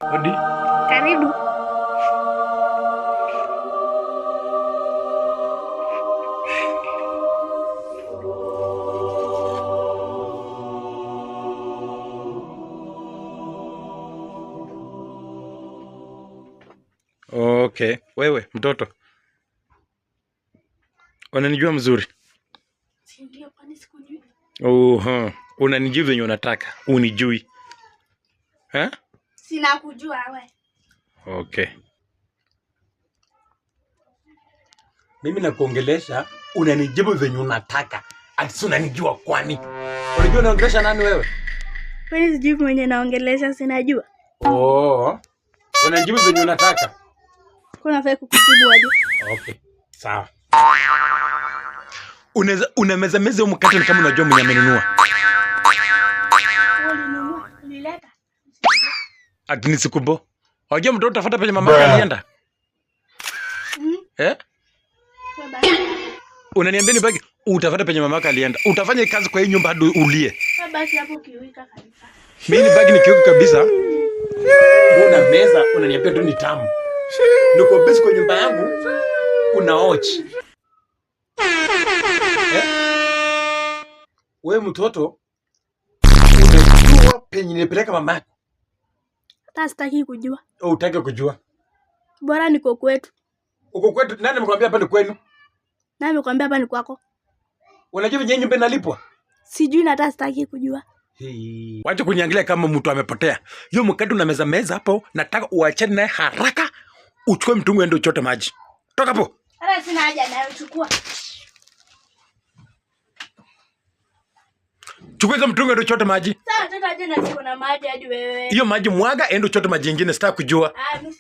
Odi. Karibu. Okay, wewe mtoto. Unanijua mzuri? Si ndio, kwani sikujui? Unanijua venye unataka. Unijui. Ha? Sina kujua wewe. Okay. Mimi nakuongelesha, unanijibu venye unataka. Ati si unanijua kwani? Unajua unaongelesha nani wewe? Kwani sijui mwenye naongelesha, sinajua. Unanijibu venye unataka. Kuna fake kukujibu aje? Okay. Sawa. Unameza meza mkate ni kama unajua mwenye amenunua. Ulinunua, ulileta. Ati nisikubo. Wajua mtoto utafuta penye mamake alienda. Eh? Unaniambia ni baki utafuta penye mamake alienda. Utafanya kazi kwa hii nyumba hadi ulie. Basi hapo kiwika kabisa. Mimi ni baki nikiweka kabisa. Una meza unaniambia tu ni tamu. Niko basi kwa nyumba yangu unaochi. Wewe mtoto unajua penye nilipeleka mamako. Hata sitaki kujua. Utaki kujua. Bora niko kwetu. Uko kwetu, nani amekwambia hapa ni kwenu? Nani amekwambia hapa ni kwako? Unajua venye nyumba inalipwa? Sijui na hata sitaki kujua. Wacha kuniangalia kama mtu amepotea. Hiyo mkate una meza hapo, nataka uachane naye haraka, uchukue mtungi uende uchote maji. Toka hapo. Hata sina haja nayo, chukua. Chukua hizo mtungi uende uchote maji. Sasa tata aje na siko na maji hadi wewe. Hiyo maji mwaga ende uchote maji nyingine, sitaki kujua. Mimi